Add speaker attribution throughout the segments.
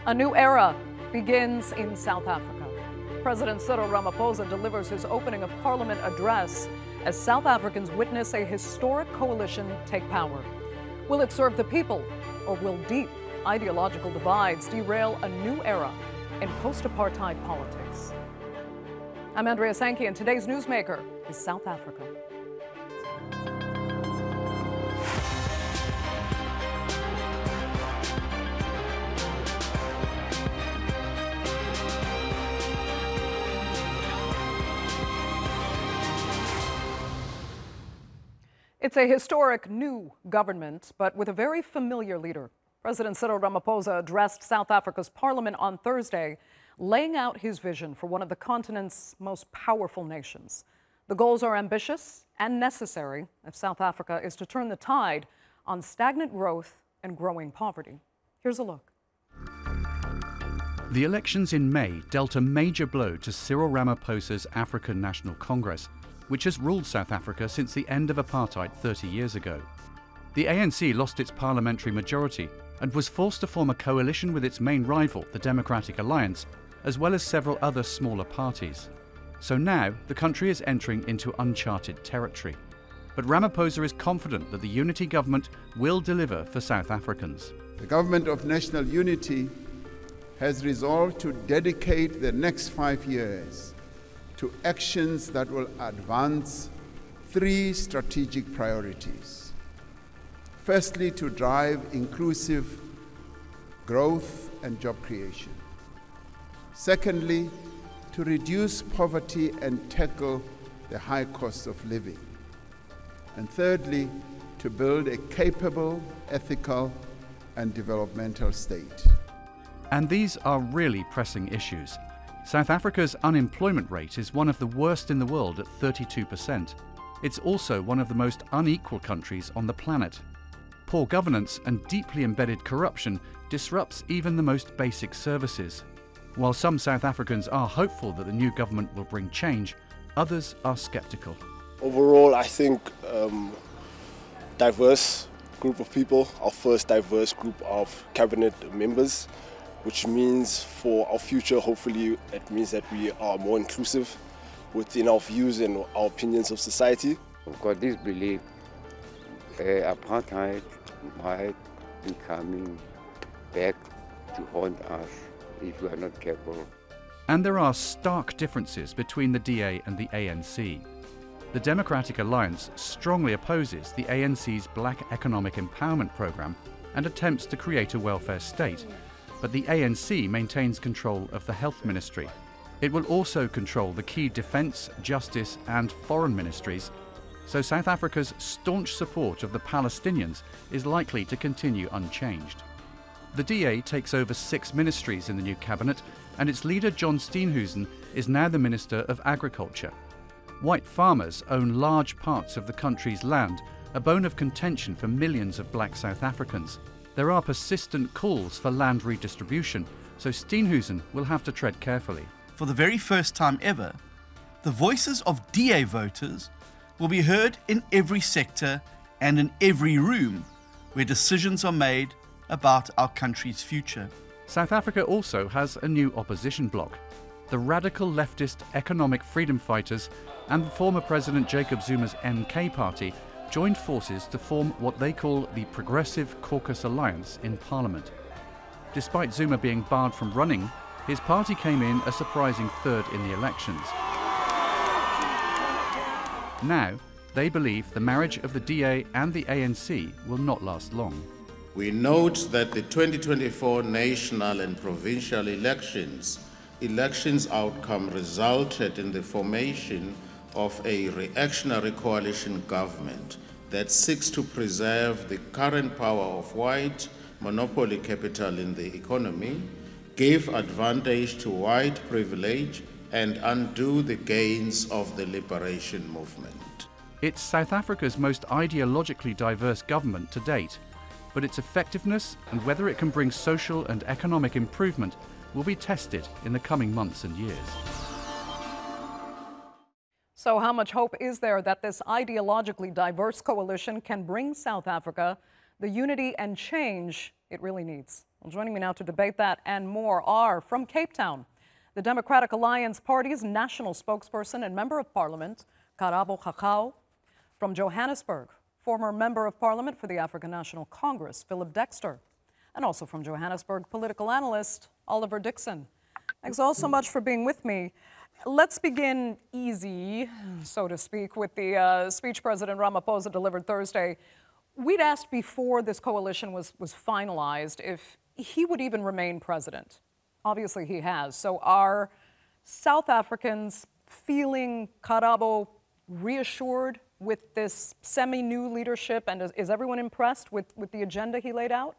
Speaker 1: A new era begins in South Africa. President Cyril Ramaphosa delivers his opening of Parliament address as South Africans witness a historic coalition take power. Will it serve the people, or will deep ideological divides derail a new era in post-apartheid politics? I'm Andrea Sankey, and today's newsmaker is South Africa. It's a historic new government, but with a very familiar leader. President Cyril Ramaphosa addressed South Africa's parliament on Thursday, laying out his vision for one of the continent's most powerful nations. The goals are ambitious and necessary if South Africa is to turn the tide on stagnant growth and growing poverty. Here's a look.
Speaker 2: The elections in May dealt a major blow to Cyril Ramaphosa's African National Congress, which has ruled South Africa since the end of apartheid 30 years ago. The ANC lost its parliamentary majority and was forced to form a coalition with its main rival, the Democratic Alliance, as well as several other smaller parties. So now the country is entering into uncharted territory. But Ramaphosa is confident that the unity government will deliver for South Africans.
Speaker 3: The Government of National Unity has resolved to dedicate the next 5 years to actions that will advance three strategic priorities. Firstly, to drive inclusive growth and job creation. Secondly, to reduce poverty and tackle the high cost of living. And thirdly, to build a capable, ethical, and developmental state.
Speaker 2: And these are really pressing issues. South Africa's unemployment rate is one of the worst in the world at 32%. It's also one of the most unequal countries on the planet. Poor governance and deeply embedded corruption disrupts even the most basic services. While some South Africans are hopeful that the new government will bring change, others are skeptical.
Speaker 4: Overall, I think diverse group of people, our first diverse group of cabinet members, which means for our future, hopefully, it means that we are more inclusive within our views and our opinions of society.
Speaker 5: I've got this belief apartheid might be coming back to haunt us if we are not careful.
Speaker 2: And there are stark differences between the DA and the ANC. The Democratic Alliance strongly opposes the ANC's Black Economic Empowerment Programme and attempts to create a welfare state. But the ANC maintains control of the health ministry. It will also control the key defence, justice and foreign ministries, so South Africa's staunch support of the Palestinians is likely to continue unchanged. The DA takes over 6 ministries in the new cabinet, and its leader John Steenhuisen is now the Minister of Agriculture. White farmers own large parts of the country's land, a bone of contention for millions of black South Africans. There are persistent calls for land redistribution, so Steenhuisen will have to tread carefully.
Speaker 6: For the very first time ever, the voices of DA voters will be heard in every sector and in every room where decisions are made about our country's future.
Speaker 2: South Africa also has a new opposition bloc. The radical leftist economic freedom fighters and former President Jacob Zuma's MK party joined forces to form what they call the Progressive Caucus Alliance in Parliament. Despite Zuma being barred from running, his party came in a surprising third in the elections. Now, they believe the marriage of the DA and the ANC will not last long.
Speaker 7: We note that the 2024 national and provincial elections outcome resulted in the formation of a reactionary coalition government that seeks to preserve the current power of white monopoly capital in the economy, give advantage to white privilege, and undo the gains of the liberation movement.
Speaker 2: It's South Africa's most ideologically diverse government to date, but its effectiveness and whether it can bring social and economic improvement will be tested in the coming months and years.
Speaker 1: So how much hope is there that this ideologically diverse coalition can bring South Africa the unity and change it really needs. Well, joining me now to debate that and more are from Cape Town, the Democratic Alliance Party's national spokesperson and member of parliament, Karabo Khakhau. From Johannesburg, former member of parliament for the African National Congress, Phillip Dexter. And also from Johannesburg, political analyst, Dickson. Thanks all so much for being with me. Let's begin easy, so to speak, with the speech President Ramaphosa delivered Thursday. We'd asked before this coalition was finalized if he would even remain president. Obviously he has. So are South Africans feeling, Karabo, reassured with this semi-new leadership, and is everyone impressed with the agenda he laid out?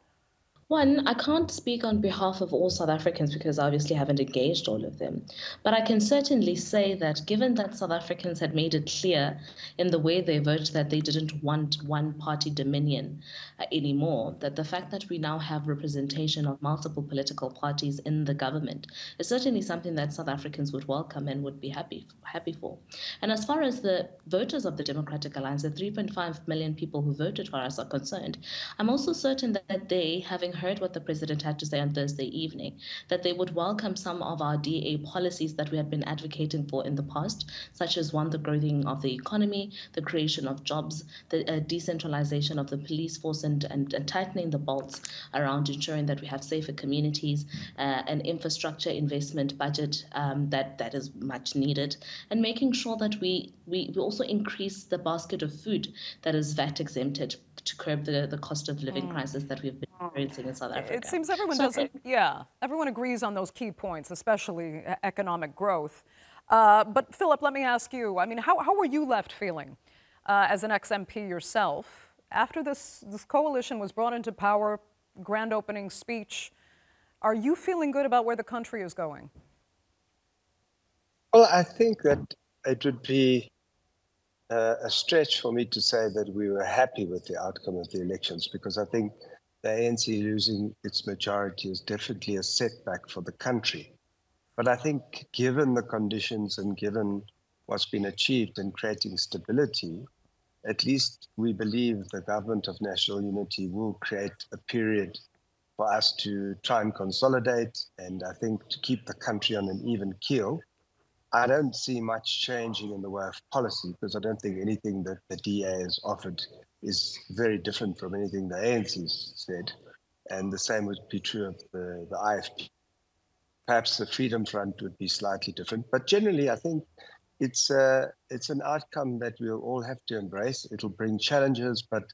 Speaker 8: One, I can't speak on behalf of all South Africans because I obviously haven't engaged all of them. But I can certainly say that given that South Africans had made it clear in the way they voted that they didn't want one-party dominion anymore, that the fact that we now have representation of multiple political parties in the government is certainly something that South Africans would welcome and would be happy for. And as far as the voters of the Democratic Alliance, the 3.5 million people who voted for us are concerned, I'm also certain that they, having heard what the president had to say on Thursday evening, that they would welcome some of our DA policies that we had been advocating for in the past, such as one, the growing of the economy, the creation of jobs, the decentralization of the police force, and tightening the bolts around ensuring that we have safer communities, an infrastructure investment budget that is much needed, and making sure that we also increase the basket of food that is VAT exempted to curb the cost of living crisis that we've been experiencing in South Africa.
Speaker 1: It seems everyone everyone agrees on those key points, especially economic growth. But Phillip, let me ask you, I mean, how were you left feeling as an ex-MP yourself after this coalition was brought into power, grand opening speech? Are you feeling good about where the country is going?
Speaker 9: Well, I think that it would be a stretch for me to say that we were happy with the outcome of the elections, because I think the ANC losing its majority is definitely a setback for the country. But I think given the conditions and given what's been achieved in creating stability, at least we believe the government of national unity will create a period for us to try and consolidate, and I think to keep the country on an even keel. I don't see much changing in the way of policy, because I don't think anything that the DA has offered is very different from anything the ANC said. And the same would be true of the IFP. Perhaps the Freedom Front would be slightly different. But generally, I think it's an outcome that we'll all have to embrace. It'll bring challenges, but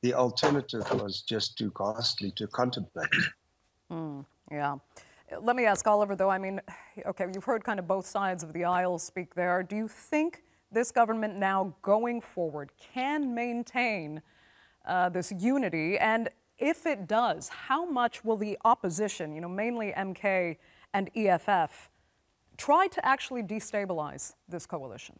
Speaker 9: the alternative was just too ghastly to contemplate.
Speaker 1: Yeah. Let me ask Oliver, though, I mean, okay, you've heard kind of both sides of the aisle speak there. Do you think this government now going forward can maintain this unity? And if it does, how much will the opposition, mainly MK and EFF, try to actually destabilize this coalition?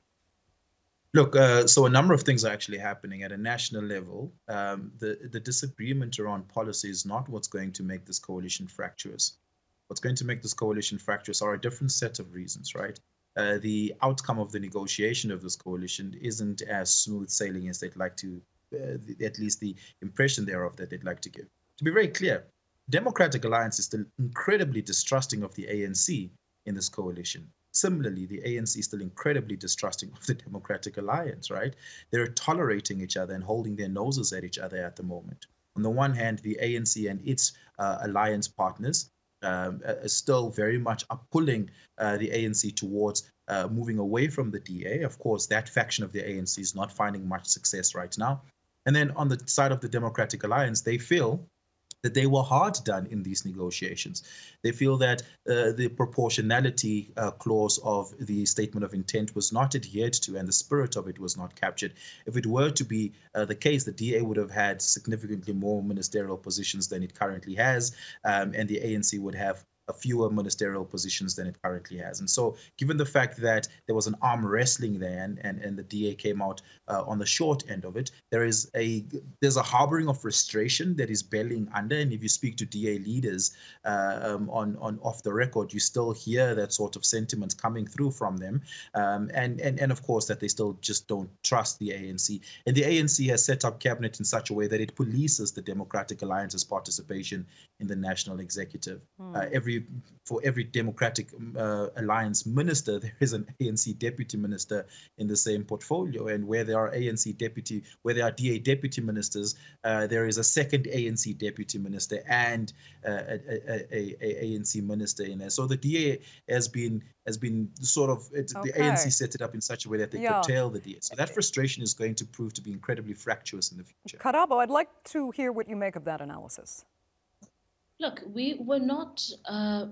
Speaker 10: Look, so a number of things are actually happening at a national level. The disagreement around policy is not what's going to make this coalition fractious. What's going to make this coalition fractious are a different set of reasons, right? The outcome of the negotiation of this coalition isn't as smooth sailing as they'd like to, at least the impression thereof that they'd like to give. To be very clear, Democratic Alliance is still incredibly distrusting of the ANC in this coalition. Similarly, the ANC is still incredibly distrusting of the Democratic Alliance, right? They're tolerating each other and holding their noses at each other at the moment. On the one hand, the ANC and its alliance partners still very much are pulling the ANC towards moving away from the DA. Of course, that faction of the ANC is not finding much success right now. And then on the side of the Democratic Alliance, they feel that they were hard done in these negotiations. They feel that the proportionality clause of the statement of intent was not adhered to and the spirit of it was not captured. If it were to be the case, the DA would have had significantly more ministerial positions than it currently has, and the ANC would have fewer ministerial positions than it currently has. And so given the fact that there was an arm wrestling there and the DA came out on the short end of it, there's a harboring of frustration that is bellying under. And if you speak to DA leaders on off the record, you still hear that sort of sentiment coming through from them. And of course that they still just don't trust the ANC. And the ANC has set up cabinet in such a way that it polices the Democratic Alliance's participation in the national executive. For every Democratic Alliance minister, there is an ANC deputy minister in the same portfolio. And where there are DA deputy ministers, there is a second ANC deputy minister and a ANC minister in there. So the DA has been sort of the ANC set it up in such a way that they curtail the DA. So that frustration is going to prove to be incredibly fractious in the future.
Speaker 1: Karabo, I'd like to hear what you make of that analysis.
Speaker 8: Look, we were not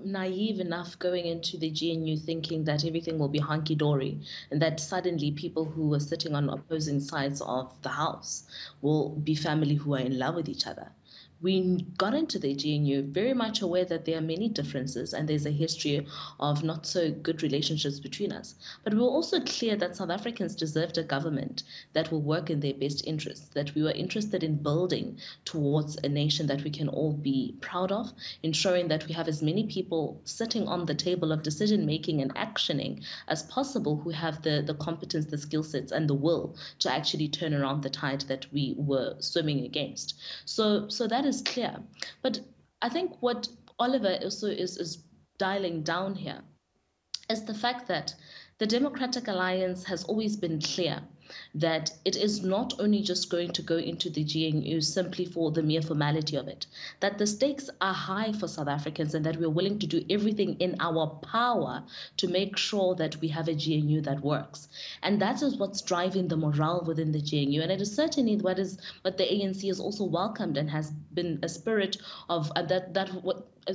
Speaker 8: naive enough going into the GNU thinking that everything will be hunky-dory and that suddenly people who were sitting on opposing sides of the House will be family who are in love with each other. We got into the GNU very much aware that there are many differences and there's a history of not so good relationships between us. But we were also clear that South Africans deserved a government that will work in their best interests, that we were interested in building towards a nation that we can all be proud of, ensuring that we have as many people sitting on the table of decision-making and actioning as possible who have the competence, the skill sets, and the will to actually turn around the tide that we were swimming against. So that is clear. But I think what Oliver also is dialing down here is the fact that the Democratic Alliance has always been clear that it is not only just going to go into the GNU simply for the mere formality of it, that the stakes are high for South Africans and that we're willing to do everything in our power to make sure that we have a GNU that works. And that is what's driving the morale within the GNU. And it is certainly what the ANC has also welcomed and has been a spirit of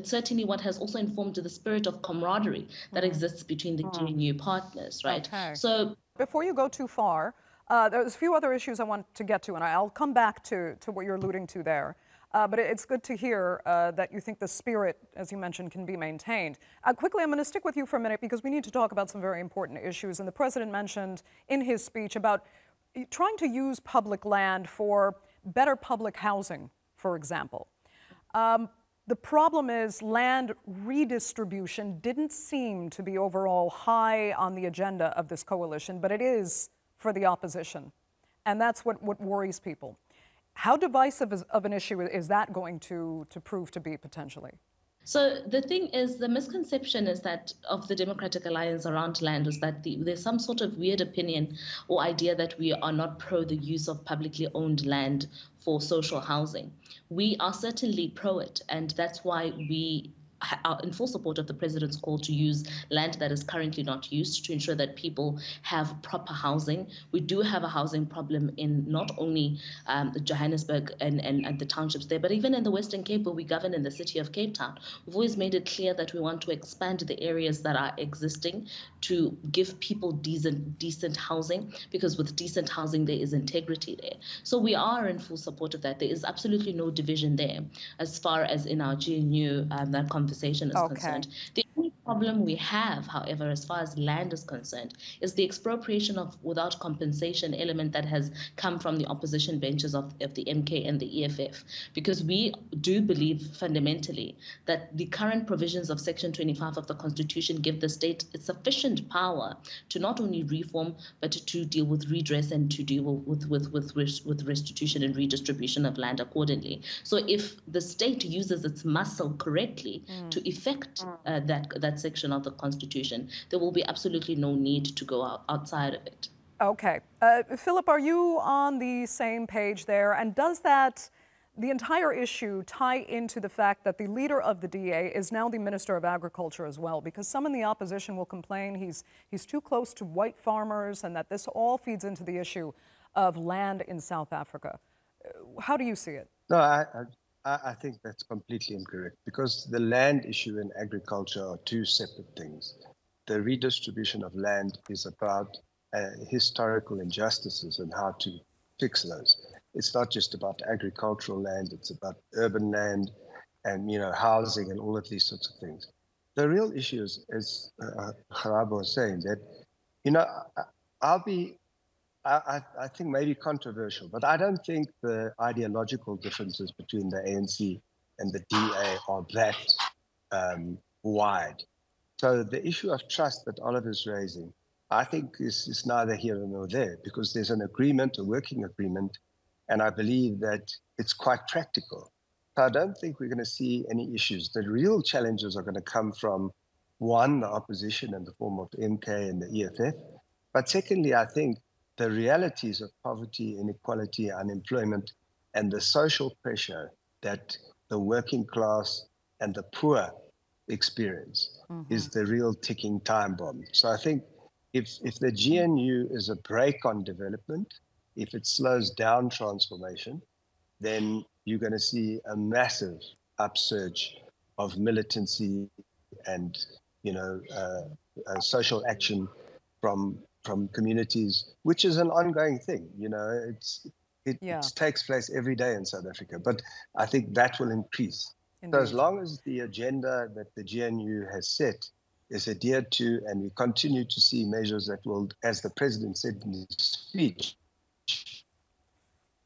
Speaker 8: certainly what has also informed the spirit of camaraderie that exists between the GNU partners, right?
Speaker 1: Okay.
Speaker 8: So
Speaker 1: before you go too far, there's a few other issues I want to get to, and I'll come back to what you're alluding to there. But it's good to hear that you think the spirit, as you mentioned, can be maintained. Quickly, I'm going to stick with you for a minute because we need to talk about some very important issues. And the president mentioned in his speech about trying to use public land for better public housing, for example. The problem is land redistribution didn't seem to be overall high on the agenda of this coalition, but it is for the opposition. And that's what worries people. How divisive of an issue is that going to prove to be potentially?
Speaker 8: So the thing is, the misconception is that of the Democratic Alliance around land is that there's some sort of weird opinion or idea that we are not pro the use of publicly owned land for social housing. We are certainly pro it, and that's why we are in full support of the president's call to use land that is currently not used to ensure that people have proper housing. We do have a housing problem in not only Johannesburg and the townships there, but even in the Western Cape, where we govern in the city of Cape Town. We've always made it clear that we want to expand the areas that are existing to give people decent housing, because with decent housing, there is integrity there. So we are in full support of that. There is absolutely no division there as far as in our GNU, that conversation is concerned. The only problem we have, however, as far as land is concerned, is the expropriation of without compensation element that has come from the opposition benches of the MK and the EFF, because we do believe fundamentally that the current provisions of Section 25 of the Constitution give the state sufficient power to not only reform, but to deal with redress and to deal with restitution and redistribution of land accordingly. So if the state uses its muscle correctly to effect that section of the Constitution, there will be absolutely no need to go outside of it.
Speaker 1: Okay. Phillip, are you on the same page there? And does the entire issue tie into the fact that the leader of the DA is now the Minister of Agriculture as well? Because some in the opposition will complain he's too close to white farmers and that this all feeds into the issue of land in South Africa. How do you see it?
Speaker 9: No, I think that's completely incorrect, because the land issue and agriculture are two separate things. The redistribution of land is about historical injustices and how to fix those. It's not just about agricultural land, it's about urban land and housing and all of these sorts of things. the real issue is, as Karabo was saying, that, I think maybe controversial, but I don't think the ideological differences between the ANC and the DA are that wide. So the issue of trust that Oliver's raising, I think is neither here nor there, because there's an agreement, a working agreement, and I believe that it's quite practical. So I don't think we're going to see any issues. The real challenges are going to come from, one, the opposition in the form of MK and the EFF. But secondly, I think the realities of poverty, inequality, unemployment, and the social pressure that the working class and the poor experience is the real ticking time bomb. So I think if the GNU is a brake on development, if it slows down transformation, then you're going to see a massive upsurge of militancy and social action from communities, which is an ongoing thing. It takes place every day in South Africa, but I think that will increase.
Speaker 1: Indeed.
Speaker 9: So as long as the agenda that the GNU has set is adhered to, and we continue to see measures that will, as the president said in his speech,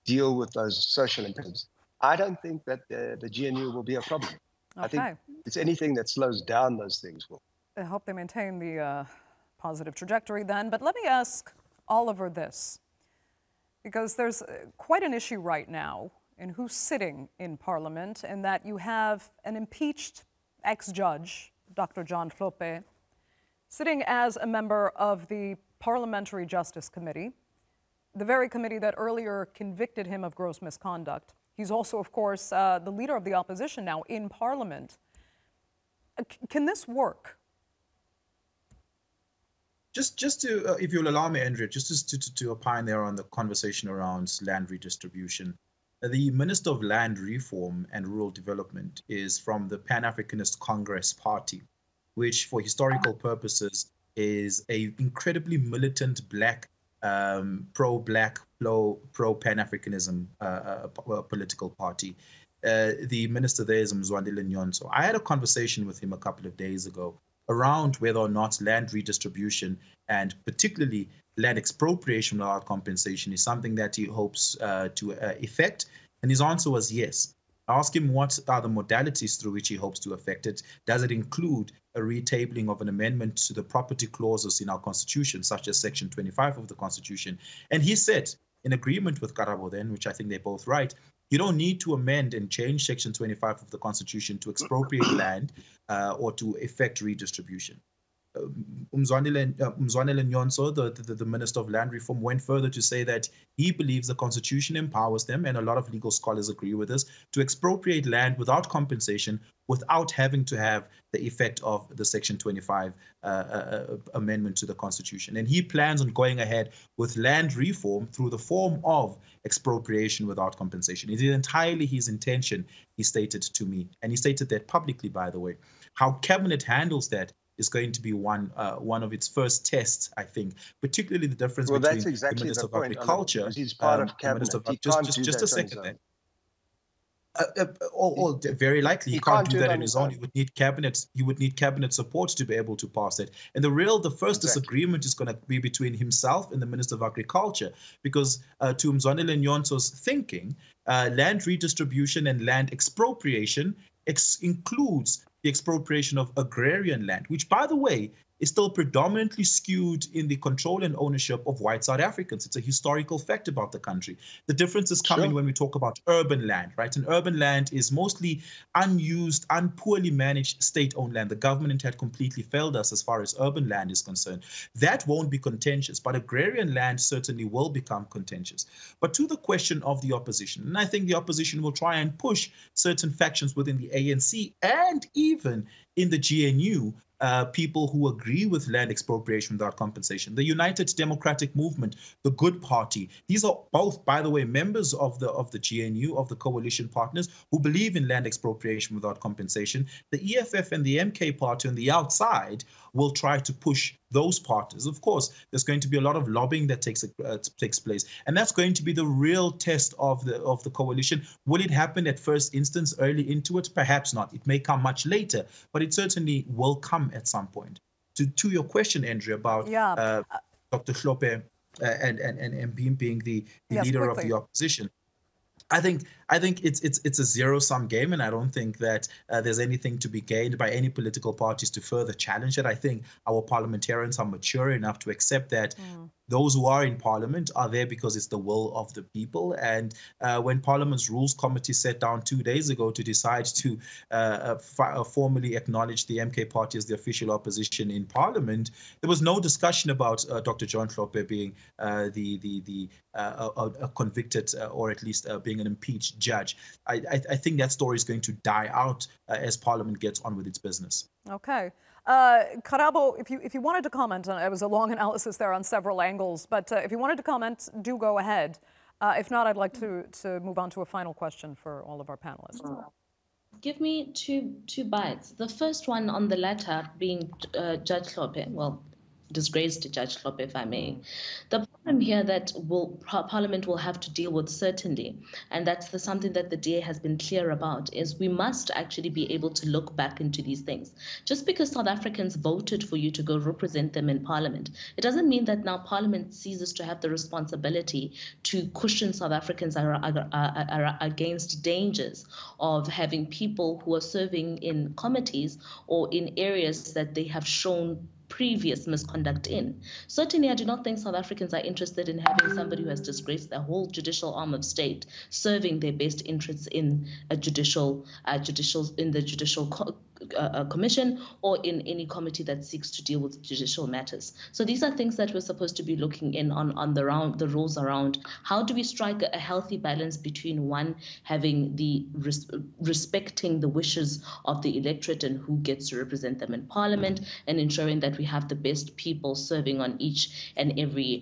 Speaker 9: deal with those social impediments, I don't think that the GNU will be a problem.
Speaker 1: Okay.
Speaker 9: I think it's anything that slows down those things will.
Speaker 1: I hope they maintain the positive trajectory then. But let me ask Oliver this, because there's quite an issue right now in who's sitting in Parliament, and that you have an impeached ex-judge, Dr. John Hlophe, sitting as a member of the Parliamentary Justice Committee, the very committee that earlier convicted him of gross misconduct. He's also, of course, the leader of the opposition now in Parliament. Can this work?
Speaker 10: Just to, if you'll allow me, Andrea, just to opine there on the conversation around land redistribution. The Minister of Land Reform and Rural Development is from the Pan-Africanist Congress Party, which for historical purposes is a incredibly militant black, pro-black, pro-Pan-Africanism political party. The minister there is Mzwandile Nyonso. I had a conversation with him a couple of days ago around whether or not land redistribution and particularly land expropriation without compensation is something that he hopes to effect. And his answer was yes. I asked him what are the modalities through which he hopes to effect it. Does it include a retabling of an amendment to the property clauses in our constitution, such as Section 25 of the Constitution? And he said, in agreement with Karabo then, which I think they're both right, you don't need to amend and change Section 25 of the Constitution to expropriate land or to effect redistribution. Mzwandile Nyonso, the Minister of Land Reform, went further to say that he believes the Constitution empowers them, and a lot of legal scholars agree with this, to expropriate land without compensation, without having to have the effect of the Section 25 amendment to the Constitution. And he plans on going ahead with land reform through the form of expropriation without compensation. It is entirely his intention, he stated to me, and he stated that publicly, by the way. How Cabinet handles that is going to be one of its first tests, I think, particularly the difference between
Speaker 9: that's exactly
Speaker 10: the Minister
Speaker 9: the point,
Speaker 10: of Agriculture.
Speaker 9: he's part of Cabinet.
Speaker 10: Just a second then. Very likely he can't do that on his own. He would need cabinet support to be able to pass it. And the first disagreement is going to be between himself and the Minister of Agriculture, because to Mzwandile Nyonso's thinking, land redistribution and land expropriation includes the expropriation of agrarian land, which, by the way, is still predominantly skewed in the control and ownership of white South Africans. It's a historical fact about the country. The difference is coming when we talk about urban land, right? And urban land is mostly unused, poorly managed state-owned land. The government had completely failed us as far as urban land is concerned. That won't be contentious, but agrarian land certainly will become contentious. But to the question of the opposition, and I think the opposition will try and push certain factions within the ANC and even in the GNU people who agree with land expropriation without compensation. The United Democratic Movement, the Good Party, these are both, by the way, members of the GNU, of the coalition partners, who believe in land expropriation without compensation. The EFF and the MK party on the outside will try to push those parties. Of course, there's going to be a lot of lobbying that takes place, and that's going to be the real test of the coalition. Will it happen at first instance, early into it? Perhaps not. It may come much later, but it certainly will come at some point. To your question, Andrea, about Dr. Hlophe and being the leader of the opposition. I think it's a zero-sum game, and I don't think that there's anything to be gained by any political parties to further challenge it. I think our parliamentarians are mature enough to accept that those who are in parliament are there because it's the will of the people. And when Parliament's Rules Committee sat down 2 days ago to decide to formally acknowledge the MK party as the official opposition in Parliament, there was no discussion about Dr. John Hlophe being a convicted or at least being an impeached judge. I think that story is going to die out as Parliament gets on with its business.
Speaker 1: Okay. Karabo, if you wanted to comment, it was a long analysis there on several angles, but if you wanted to comment, do go ahead. If not, I'd like to move on to a final question for all of our panelists.
Speaker 8: Give me two bites. The first one on the latter being Judge Hlophe, well, disgraced Judge Hlophe, if I may. The problem here that Parliament will have to deal with certainly, and that's something that the DA has been clear about, is we must actually be able to look back into these things. Just because South Africans voted for you to go represent them in Parliament, it doesn't mean that now Parliament ceases to have the responsibility to cushion South Africans against dangers of having people who are serving in committees or in areas that they have shown previous misconduct in. Certainly, I do not think South Africans are interested in having somebody who has disgraced the whole judicial arm of state serving their best interests in a judicial commission or in any committee that seeks to deal with judicial matters. So these are things that we're supposed to be looking in on the rules around how do we strike a healthy balance between one, having the respecting the wishes of the electorate and who gets to represent them in Parliament, and ensuring that we have the best people serving on each and every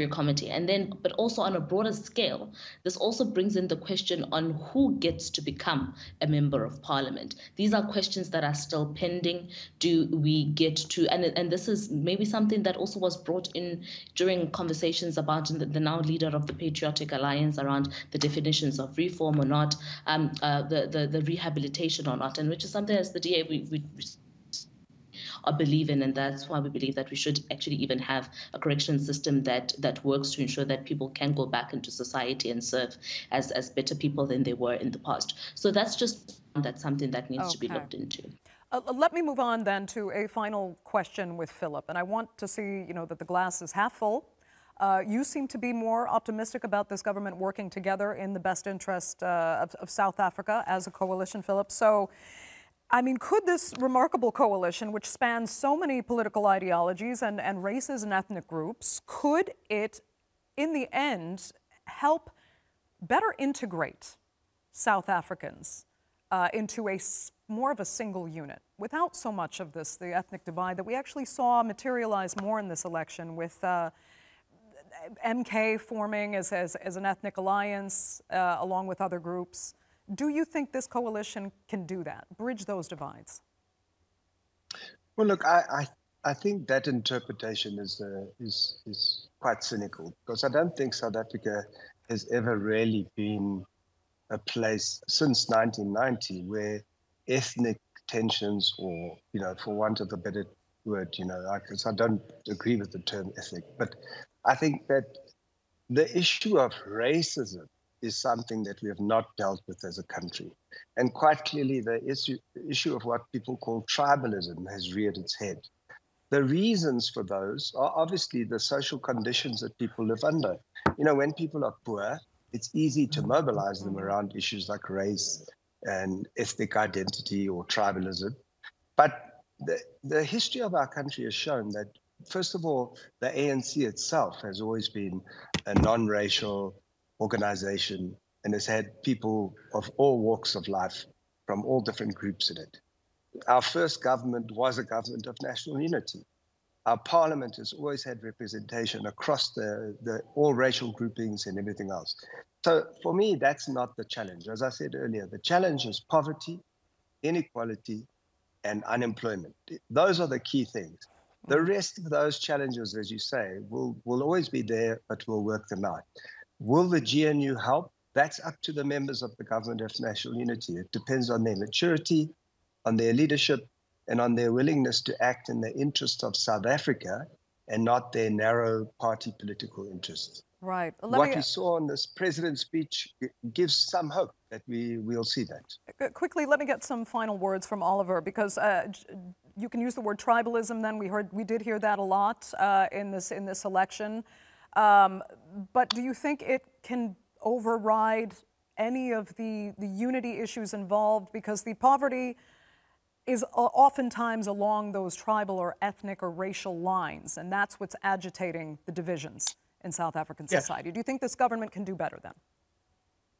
Speaker 8: committee. And then, but also on a broader scale, this also brings in the question on who gets to become a member of Parliament. These are questions that are still pending. Do we get to, and this is maybe something that also was brought in during conversations about the now leader of the Patriotic Alliance around the definitions of reform or not, the rehabilitation or not, and which is something as the DA we believe in, and that's why we believe that we should actually even have a correction system that works to ensure that people can go back into society and serve as better people than they were in the past. So that's something that needs to be looked into.
Speaker 1: Let me move on then to a final question with Phillip, and I want to see that the glass is half full. You seem to be more optimistic about this government working together in the best interest of South Africa as a coalition, Phillip. So, I mean, could this remarkable coalition, which spans so many political ideologies and races and ethnic groups, could it, in the end, help better integrate South Africans into more of a single unit, without so much of the ethnic divide that we actually saw materialize more in this election, with MK forming as an ethnic alliance along with other groups? Do you think this coalition can do that, bridge those divides?
Speaker 9: Well, look, I think that interpretation is quite cynical, because I don't think South Africa has ever really been a place since 1990 where ethnic tensions, or for want of a better word, I don't agree with the term ethnic, but I think that the issue of racism is something that we have not dealt with as a country. And quite clearly, the issue of what people call tribalism has reared its head. The reasons for those are obviously the social conditions that people live under. When people are poor, it's easy to mobilize them around issues like race and ethnic identity or tribalism. But the history of our country has shown that, first of all, the ANC itself has always been a non-racial organization and has had people of all walks of life from all different groups in it. Our first government was a government of national unity. Our parliament has always had representation across all racial groupings and everything else. So for me, that's not the challenge. As I said earlier, the challenge is poverty, inequality, and unemployment. Those are the key things. The rest of those challenges, as you say, will always be there, but we'll work them out. Will the GNU help? That's up to the members of the Government of National Unity. It depends on their maturity, on their leadership, and on their willingness to act in the interest of South Africa and not their narrow party political interests.
Speaker 1: Right.
Speaker 9: What we saw in this president's speech gives some hope that we'll see that.
Speaker 1: Quickly, let me get some final words from Oliver, because you can use the word tribalism. Then we did hear that a lot in this election. But do you think it can override any of the unity issues involved? Because the poverty is oftentimes along those tribal or ethnic or racial lines, and that's what's agitating the divisions in South African society. Do you think this government can do better then?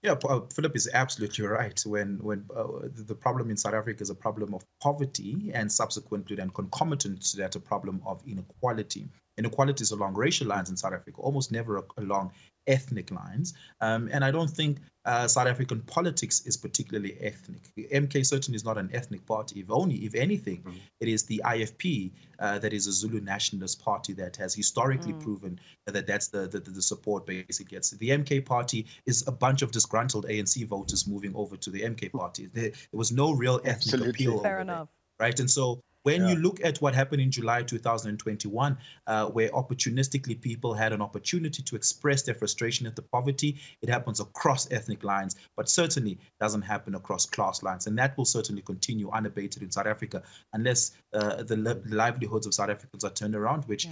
Speaker 10: Yeah, Phillip is absolutely right. When the problem in South Africa is a problem of poverty, and subsequently and concomitant to that, a problem of inequality. Inequality is along racial lines in South Africa, almost never along ethnic lines. And I don't think South African politics is particularly ethnic. The MK certainly is not an ethnic party. If anything, it is the IFP that is a Zulu nationalist party that has historically proven that that's the support basically gets. The MK party is a bunch of disgruntled ANC voters moving over to the MK party. There was no real ethnic appeal.
Speaker 1: Fair enough.
Speaker 10: Right, and so when you look at what happened in July 2021, where opportunistically people had an opportunity to express their frustration at the poverty, it happens across ethnic lines, but certainly doesn't happen across class lines. And that will certainly continue unabated in South Africa unless the livelihoods of South Africans are turned around, which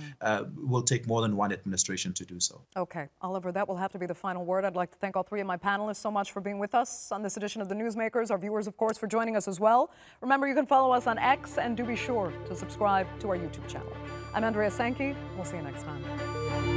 Speaker 10: will take more than one administration to do so.
Speaker 1: Okay, Oliver, that will have to be the final word. I'd like to thank all three of my panelists so much for being with us on this edition of The Newsmakers. Our viewers, of course, for joining us as well. Remember, you can follow us on X, and do be sure to subscribe to our YouTube channel. I'm Andrea Sankey. We'll see you next time.